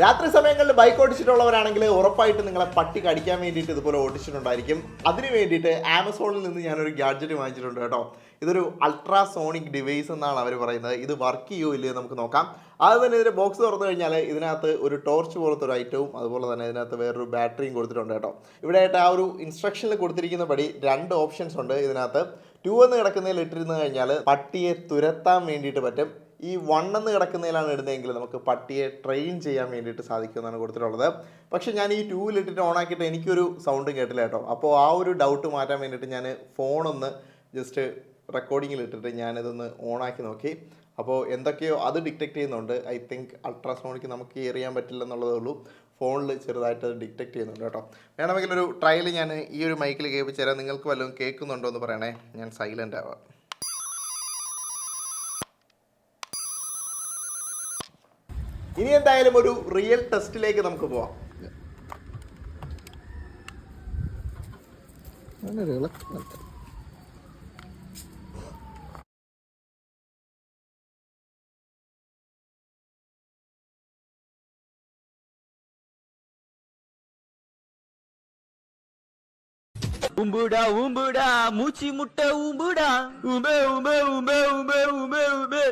രാത്രി സമയങ്ങളിൽ ബൈക്ക് ഓടിച്ചിട്ടുള്ളവരാണെങ്കിൽ ഉറപ്പായിട്ട് നിങ്ങളെ പട്ടി കടിക്കാൻ വേണ്ടിയിട്ട് ഇതുപോലെ ഓടിച്ചിട്ടുണ്ടായിരിക്കും. അതിന് വേണ്ടിയിട്ട് ആമസോണിൽ നിന്ന് ഞാനൊരു ഗാഡ്ജറ്റ് വാങ്ങിച്ചിട്ടുണ്ട് കേട്ടോ. ഇതൊരു അൾട്രാസോണിക് ഡിവൈസ് എന്നാണ് അവർ പറയുന്നത്. ഇത് വർക്ക് ചെയ്യുമോ ഇല്ലയോ നമുക്ക് നോക്കാം. ആദ്യം തന്നെ ഇതിൻ്റെ ബോക്സ് തുറന്നു കഴിഞ്ഞാൽ ഇതിനകത്ത് ഒരു ടോർച്ച് പോലത്തെ ഒരു ഐറ്റവും അതുപോലെ തന്നെ ഇതിനകത്ത് വേറൊരു ബാറ്ററിയും കൊടുത്തിട്ടുണ്ട് കേട്ടോ. ഇവിടെ ആയിട്ട് ആ ഒരു ഇൻസ്ട്രക്ഷനിൽ കൊടുത്തിരിക്കുന്ന പടി 2 ഓപ്ഷൻസ് ഉണ്ട്. ഇതിനകത്ത് 2 എന്ന് കിടക്കുന്നതിൽ ഇട്ടിരുന്നു കഴിഞ്ഞാൽ പട്ടിയെ തുരത്താൻ വേണ്ടിയിട്ട് പറ്റും. ഈ 1 എന്ന് കിടക്കുന്നതിലാണ് ഇടുന്നതെങ്കിൽ നമുക്ക് പട്ടിയെ ട്രെയിൻ ചെയ്യാൻ വേണ്ടിയിട്ട് സാധിക്കുമെന്നാണ് കൊടുത്തിട്ടുള്ളത്. പക്ഷേ ഞാൻ ഈ 2 ഇട്ടിട്ട് ഓണാക്കിയിട്ട് എനിക്കൊരു സൗണ്ടും കേട്ടില്ല കേട്ടോ. അപ്പോൾ ആ ഒരു ഡൗട്ട് മാറ്റാൻ വേണ്ടിയിട്ട് ഞാൻ ഫോണൊന്ന് ജസ്റ്റ് റെക്കോർഡിങ്ങിൽ ഇട്ടിട്ട് ഞാനിതൊന്ന് ഓണാക്കി നോക്കി. അപ്പോൾ എന്തൊക്കെയോ അത് ഡിറ്റക്ട് ചെയ്യുന്നുണ്ട്. ഐ തിങ്ക് അൾട്രാസോണിക്ക് നമുക്ക് എറിയാൻ പറ്റില്ല എന്നുള്ളതേ ഉള്ളൂ. ഫോണിൽ ചെറുതായിട്ട് അത് ഡിറ്റക്ട് ചെയ്യുന്നുണ്ട് കേട്ടോ. വേണമെങ്കിൽ ഒരു ട്രയൽ ഞാൻ ഈ ഒരു മൈക്കിൽ കേൾപ്പിച്ച് തരാം. നിങ്ങൾക്ക് വല്ലതും കേൾക്കുന്നുണ്ടോ എന്ന് പറയണേ. ഞാൻ സൈലൻ്റ് ആവാം. ഇനി എന്തായാലും ഒരു റിയൽ ടെസ്റ്റിലേക്ക് നമുക്ക് പോവാം. உம்புடா உம்புடா மூச்சி முட்டை உம்புடா உம்பே உம்பே உம்பே உம்பே உம்பே உம்பே